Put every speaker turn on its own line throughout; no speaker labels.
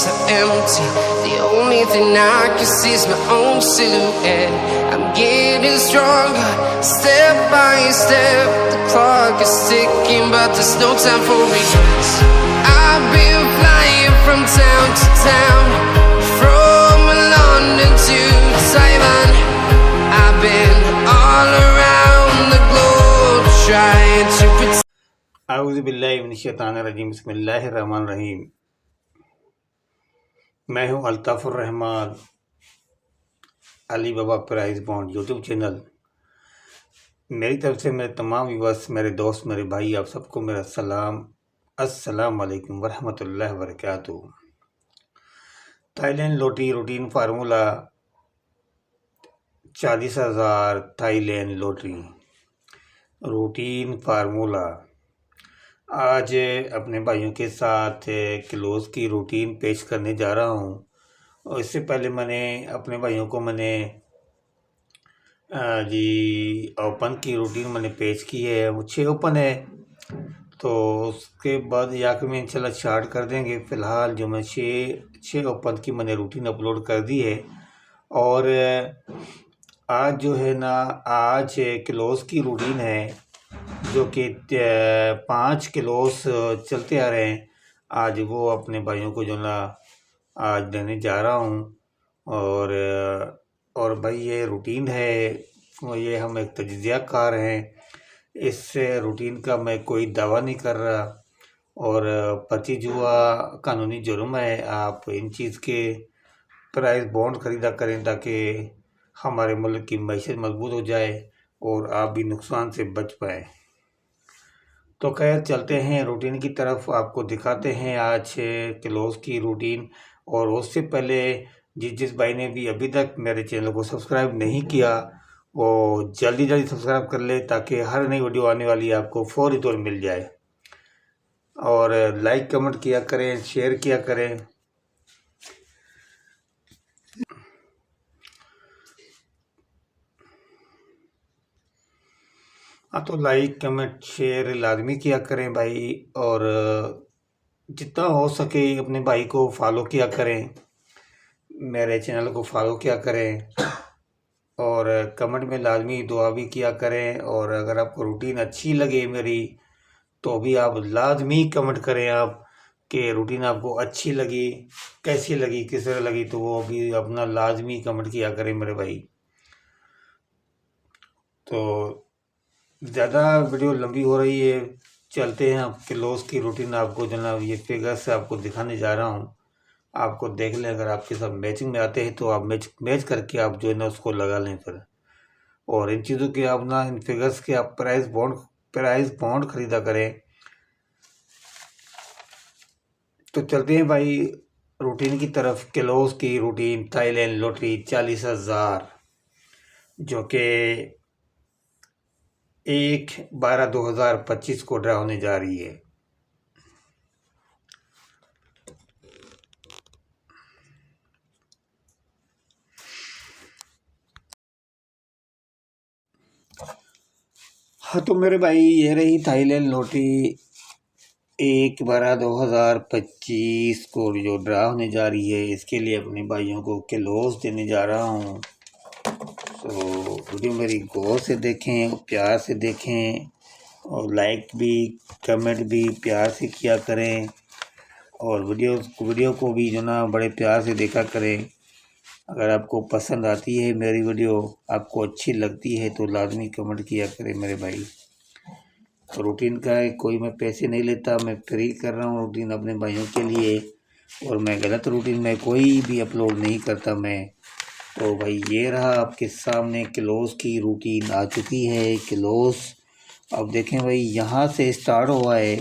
so empty. The only thing I can see is my own silhouette. I'm getting stronger, step by step. The clock is ticking, but there's no time for regrets. I've been flying from town to town, from London to Taiwan. I've been all around the globe trying to pretend.
आऊज़ु बिल्लाहि मिनश शैतानिर रजीम बिस्मिल्लाहिर रहमानिर रहीम। मैं हूँ अल्ताफ़ुर रहमान, अली बाबा price bond YouTube channel. मेरी तरफ से मेरे तमाम viewers, मेरे दोस्त, मेरे भाई, आप सबको मेरा सलाम। अस्सलाम वालेकुम वरहमतुल्लाहि वबरकातुहू। Thailand lottery routine formula 40,000 Thailand lottery routine formula. आज अपने भाइयों के साथ क्लोज की रूटीन पेश करने जा रहा हूं। और इससे पहले मैंने अपने भाइयों को जी ओपन की रूटीन मैंने पेश की है, वो 6 ओपन है। तो उसके बाद आखिर में इंशाल्लाह स्टार्ट कर देंगे। फ़िलहाल जो मैं 6 ओपन की मैंने रूटीन अपलोड कर दी है। और आज जो है ना, आज क्लोज की रूटीन है जो कि 5 क्लोज चलते आ रहे हैं। आज वो अपने भाइयों को जो ना आज देने जा रहा हूँ। और भाई ये रूटीन है, ये हम एक तजज़ियाकार हैं। इस रूटीन का मैं कोई दावा नहीं कर रहा। और पर्ची जुआ कानूनी जुर्म है। आप इन चीज़ के प्राइस बॉन्ड ख़रीदा करें ताकि हमारे मुल्क की मईशत मजबूत हो जाए और आप भी नुकसान से बच पाएँ। तो खैर चलते हैं रूटीन की तरफ, आपको दिखाते हैं आज क्लोज की रूटीन। और उससे पहले जिस भाई ने भी अभी तक मेरे चैनल को सब्सक्राइब नहीं किया वो जल्दी सब्सक्राइब कर ले ताकि हर नई वीडियो आने वाली आपको फौरी तौर मिल जाए। और लाइक कमेंट किया करें, शेयर किया करें। हाँ, तो लाइक कमेंट शेयर लाजमी किया करें भाई। और जितना हो सके अपने भाई को फॉलो किया करें, मेरे चैनल को फॉलो किया करें। और कमेंट में लाजमी दुआ भी किया करें। और अगर आपको रूटीन अच्छी लगे मेरी तो भी आप लाजमी कमेंट करें आप कि रूटीन आपको अच्छी लगी, कैसी लगी, किस तरह लगी। तो वो भी अपना लाजमी कमेंट किया करें मेरे भाई। तो ज़्यादा वीडियो लंबी हो रही है, चलते हैं आप क्लोज की रूटीन। आपको जो ना ये फिगर से आपको दिखाने जा रहा हूँ, आपको देख लें। अगर आपके साथ मैचिंग में आते हैं तो आप मैच करके आप जो है ना उसको लगा लें फिर। और इन चीज़ों के आप ना, इन फिगर्स के आप प्राइस बॉन्ड ख़रीदा करें। तो चलते हैं भाई रूटीन की तरफ। क्लोज की रूटीन थाईलैंड लॉटरी 40,000 जो कि 1/12/2025 को ड्रा होने जा रही है। हाँ, तो मेरे भाई ये रही थाईलैंड लॉटरी 1/12/2025 को जो ड्रा होने जा रही है। इसके लिए अपने भाइयों को क्लोज देने जा रहा हूँ। तो वीडियो मेरी गौर से देखें और प्यार से देखें। और लाइक भी कमेंट भी प्यार से किया करें। और वीडियो को भी जो ना बड़े प्यार से देखा करें। अगर आपको पसंद आती है मेरी वीडियो, आपको अच्छी लगती है तो लाजमी कमेंट किया करें मेरे भाई। तो रूटीन का है, कोई मैं पैसे नहीं लेता, मैं फ्री कर रहा हूँ रूटीन अपने भाइयों के लिए। और मैं गलत रूटीन में कोई भी अपलोड नहीं करता मैं। तो भाई ये रहा आपके सामने क्लोज की रूटीन आ चुकी है। क्लोज अब देखें भाई, यहाँ से स्टार्ट हुआ है।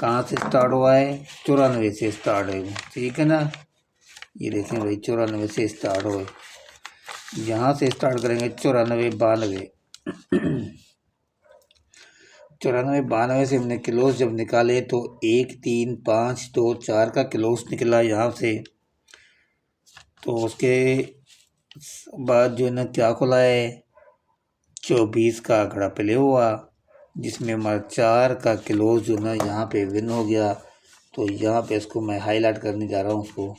कहाँ से स्टार्ट हुआ है? 94 से स्टार्ट है, ठीक है ना। ये देखें भाई 94 से स्टार्ट हुए। यहाँ से स्टार्ट करेंगे 94 92 94 92 से हमने क्लोज जब निकाले तो 1 3 5 2 4 का क्लोज निकला यहाँ से। तो उसके बाद जो है ना क्या खुला है, 24 का आंकड़ा प्ले हुआ जिसमें हमारा 4 का क्लोज जो ना यहाँ पे विन हो गया। तो यहाँ पे इसको मैं हाईलाइट करने जा रहा हूँ उसको।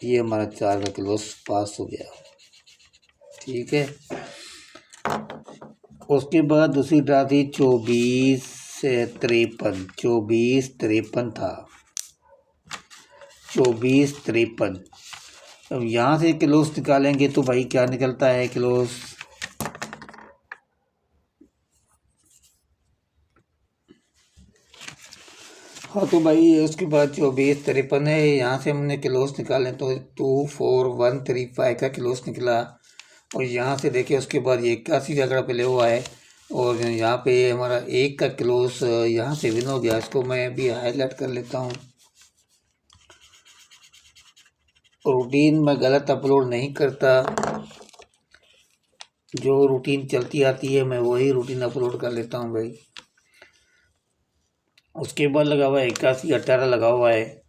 ये हमारा 4 का क्लोज पास हो गया, ठीक है। उसके बाद दूसरी ड्रा थी 24 से 53, 24-53 था, 24-53। अब यहाँ से क्लोज निकालेंगे तो भाई क्या निकलता है क्लोज, हाँ तो भाई उसके बाद 24-53 है, यहाँ से हमने क्लोज निकाले तो 24135 का क्लोज निकला। और यहाँ से देखिए उसके बाद ये 81 का आंकड़ा पहले हुआ है और यहाँ पे हमारा 1 का क्लोज यहाँ से विन हो गया। इसको मैं अभी हाईलाइट कर लेता हूँ। रूटीन मैं गलत अपलोड नहीं करता, जो रूटीन चलती आती है मैं वही रूटीन अपलोड कर लेता हूँ भाई। उसके बाद लगा हुआ है 81-18 लगा हुआ है,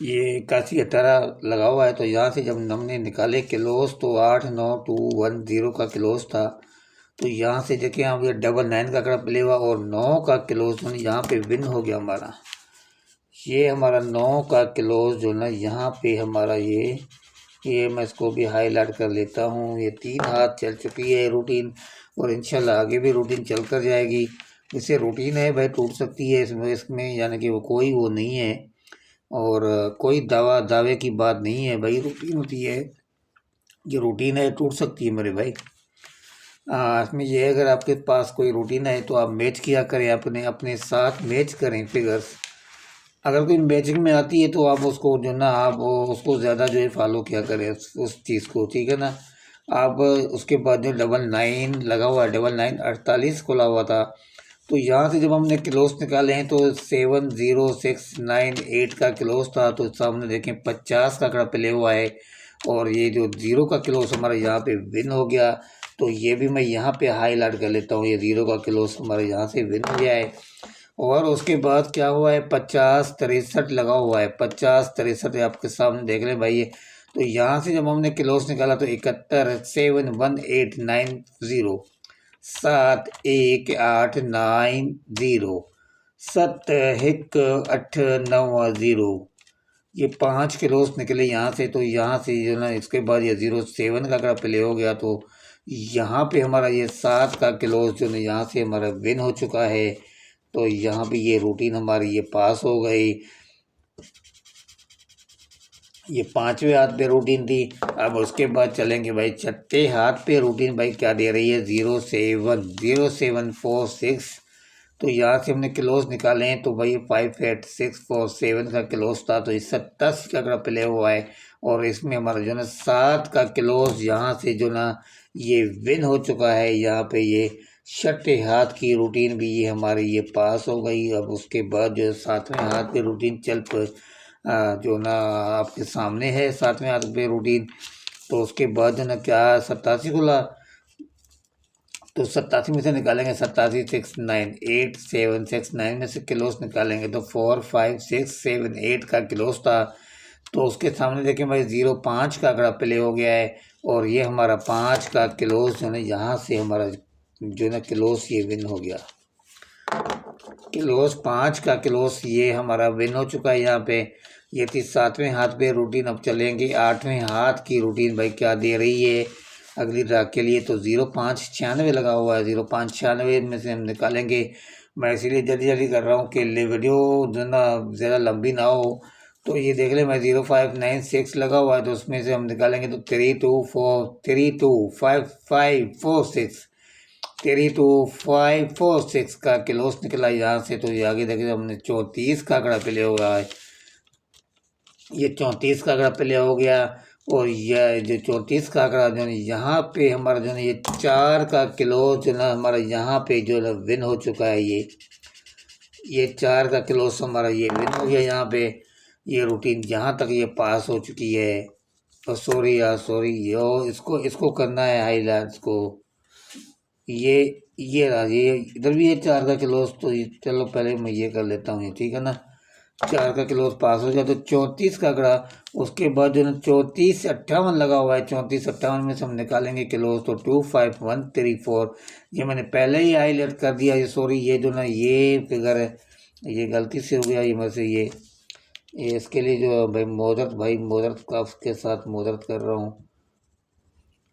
ये 81-18 लगा हुआ है। तो यहाँ से जब हमने निकाले क्लोज तो 89210 का क्लोज था। तो यहाँ से देखिए हम ये 99 का आंकड़ा प्ले हुआ और 9 का क्लोज यहाँ पे विन हो गया हमारा। ये हमारा 9 का क्लोज जो ना यहाँ पे हमारा ये मैं इसको भी हाईलाइट कर लेता हूँ। ये 3 हाथ चल चुकी है रूटीन और इंशाल्लाह आगे भी रूटीन चल कर जाएगी। इससे रूटीन है भाई, टूट सकती है इसमें यानी कि वो कोई वो नहीं है और कोई दावे की बात नहीं है भाई, रूटीन होती है, ये रूटीन है, टूट सकती है मेरे भाई। इसमें ये अगर आपके पास कोई रूटीन है तो आप मैच किया करें, अपने साथ मैच करें फिगर्स। अगर कोई मैचिंग में आती है तो आप उसको जो ना आप उसको ज़्यादा जो है फॉलो किया करें उस चीज़ को, ठीक है ना। आप उसके बाद जो 99 लगा हुआ है, 9948 खुला हुआ था। तो यहाँ से जब हमने क्लोज निकाले हैं तो 70698 का क्लोज था। तो सामने देखें 50 का आंकड़ा पहले हुआ है और ये जो 0 का क्लोज हमारा यहाँ पे विन हो गया। तो ये भी मैं यहाँ पे हाईलाइट कर लेता हूँ, ये 0 का क्लोज हमारे यहाँ से विन हो गया है। और उसके बाद क्या हुआ है 50-63 लगा हुआ है, 50-63 आपके सामने देख रहे भाई। तो यहाँ से जब हमने क्लोज निकाला तो 71-71890, 71-890, 71-890, ये 5 क्लोज निकले यहाँ से। तो यहाँ से जो ना इसके बाद ये 07 का आंकड़ा प्ले हो गया। तो यहाँ पे हमारा ये 7 का क्लोज जो ना यहाँ से हमारा विन हो चुका है। तो यहाँ पे ये रूटीन हमारी ये पास हो गई। ये 5वें हाथ पे रूटीन थी। अब उसके बाद चलेंगे भाई 6ठे हाथ पे रूटीन भाई क्या दे रही है 07 तो यहाँ से हमने क्लोज निकाले हैं तो भाई 58647 का क्लोज था। तो इस 87 का आंकड़ा प्ले हुआ है और इसमें हमारा जो ना 7 का क्लोज यहाँ से जो ना ये विन हो चुका है। यहाँ पे ये 6ठे हाथ की रूटीन भी ये हमारी ये पास हो गई। अब उसके बाद जो 7वें हाथ पे रूटीन जो ना आपके सामने है 7वें हाथ पे रूटीन। तो उसके बाद जो ना क्या 87 खुला, तो 87 में से निकालेंगे 87-698-769 में से क्लोज निकालेंगे तो 45678 का क्लोज था। तो उसके सामने देखें भाई 05 का आंकड़ा प्ले हो गया है और ये हमारा 5 का क्लोज जो ना यहाँ से हमारा जो ना क्लोज ये विन हो गया। क्लोज 5 का क्लोज ये हमारा विन हो चुका है यहाँ पे। ये थी 7वें हाथ पे रूटीन। अब चलेंगे 8वें हाथ की रूटीन भाई क्या दे रही है अगली ड्रा के लिए। तो 0596 लगा हुआ है, 0596 में से हम निकालेंगे। मैं इसीलिए जल्दी कर रहा हूँ कि वीडियो जो ना ज़्यादा लंबी ना हो। तो ये देख ले मैं 0596 लगा हुआ है तो उसमें से हम निकालेंगे तो 325546 का क्लोज निकला यहाँ से। तो ये आगे देखे हमने 34 का आंकड़ा प्ले हो रहा है, ये 34 का आंकड़ा प्ले हो गया। और यह जो 34 का आंकड़ा जो है यहाँ पे हमारा जो है ये 4 का क्लोज जो ना हमारा यहाँ पे जो है विन हो चुका है। ये 4 का क्लोज हमारा ये विन हो गया यहाँ पे। ये रूटीन यहाँ तक ये पास हो चुकी है। और सॉरी यो इसको करना है हाईलाइट्स को। ये इधर भी ये 4 का क्लोज। तो चलो पहले मैं ये कर लेता हूँ ये, ठीक है ना। 4 का क्लोज पास हो गया तो 34 का आंकड़ा। उसके बाद जो है 34 से 58 लगा हुआ है, 34 58 में से हम निकालेंगे क्लोज तो 25134। ये मैंने पहले ही हाईलाइट कर दिया, ये सॉरी ये जो ना ये फिगर है ये गलती से हो गया, ये मेरे से ये इसके लिए जो भाई मोदरत का उसके साथ मोदरत कर रहा हूँ,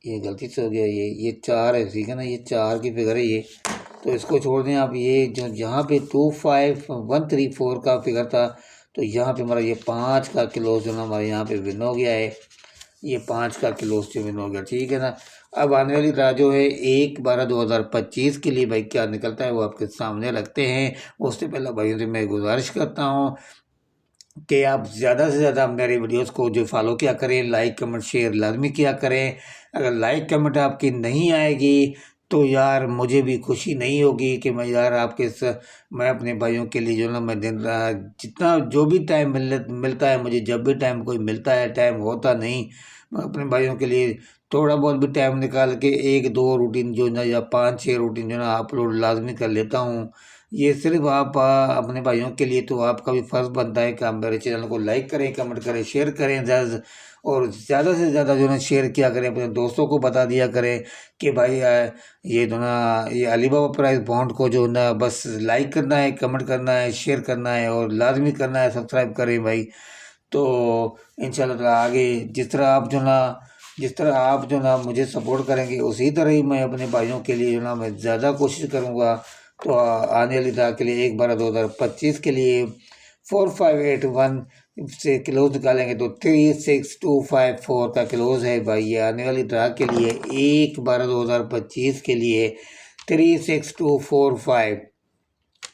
ये गलती से हो गया, ये 4 है, ठीक है ना, ये 4 की फिगर है ये, तो इसको छोड़ दें आप। ये जो यहाँ पे 25134 का फिगर था, तो यहाँ पे हमारा ये 5 का क्लोज जो ना हमारे यहाँ पे विन हो गया है, ये 5 का क्लोज जो विन हो गया, ठीक है ना। अब आने वाली राह जो है 1/12/2025 के लिए भाई क्या निकलता है वो आपके सामने रखते हैं। उससे पहले भाइयों से मैं गुजारिश करता हूँ कि आप ज़्यादा से ज़्यादा मेरे वीडियोस को जो फॉलो किया करें, लाइक कमेंट शेयर लाजमी किया करें। अगर लाइक कमेंट आपकी नहीं आएगी तो यार मुझे भी खुशी नहीं होगी कि मैं यार मैं अपने भाइयों के लिए जो ना मैं दिन रात जितना जो भी टाइम मिलता है मुझे, जब भी टाइम कोई मिलता है, टाइम होता नहीं, मैं अपने भाइयों के लिए थोड़ा बहुत भी टाइम निकाल के 1-2 रूटीन जो ना या 5-6 रूटीन जो ना अपलोड लाजमी कर लेता हूँ। ये सिर्फ आप अपने भाइयों के लिए, तो आपका भी फ़र्ज़ बनता है कि आप मेरे चैनल को लाइक करें, कमेंट करें, शेयर करें और ज़्यादा से ज़्यादा जो है शेयर किया करें, अपने दोस्तों को बता दिया करें कि भाई ये जो ना ये अलीबाबा प्राइस बॉन्ड को जो ना बस लाइक करना है, कमेंट करना है, शेयर करना है और लाजमी करना है सब्सक्राइब करें भाई। तो इंशाल्लाह ताला आगे जिस तरह आप जो ना मुझे सपोर्ट करेंगे उसी तरह ही मैं अपने भाइयों के लिए जो ना मैं ज़्यादा कोशिश करूँगा। तो आने वाली राह के लिए 1/12/2025 के लिए 4581 से क्लोज निकालेंगे तो 36254 का क्लोज है भाई। ये आने वाली ड्रा के लिए 1/12/2025 के लिए 36245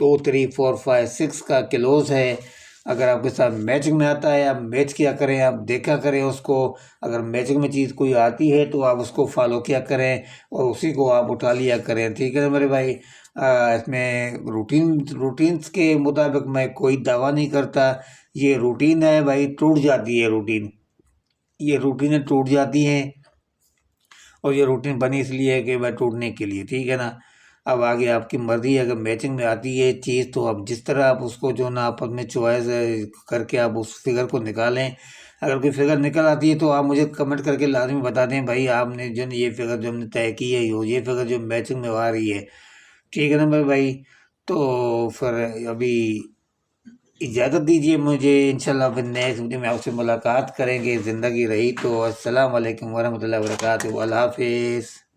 23456 का क्लोज है। अगर आपके साथ मैचिंग में आता है आप मैच किया करें, आप देखा करें उसको। अगर मैचिंग में चीज़ कोई आती है तो आप उसको फॉलो किया करें और उसी को आप उठा लिया करें, ठीक है ना मेरे भाई। इसमें रूटीन्स के मुताबिक मैं कोई दावा नहीं करता, ये रूटीन है भाई, टूट जाती है रूटीन, ये रूटीनें टूट जाती हैं और ये रूटीन बनी इसलिए है कि भाई टूटने के लिए, ठीक है ना। अब आगे आपकी मर्ज़ी है, अगर मैचिंग में आती है चीज़ तो अब जिस तरह आप उसको जो ना आपस में चॉइस करके आप उस फिगर को निकालें। अगर कोई फिगर निकल आती है तो आप मुझे कमेंट करके लाजमी बता दें भाई आपने जो ये फिगर जो हमने तय की है ये फिगर जो मैचिंग में आ रही है, ठीक है ना मेरे भाई। तो फिर अभी इजाज़त दीजिए मुझे, इंशाल्लाह फिर नेक्स्ट वीडियो में आपसे मुलाकात करेंगे, ज़िंदगी रही तो। अस्सलाम वालेकुम वरहमतुल्लाहि वबरकातुहू, अल्लाह हाफिज़।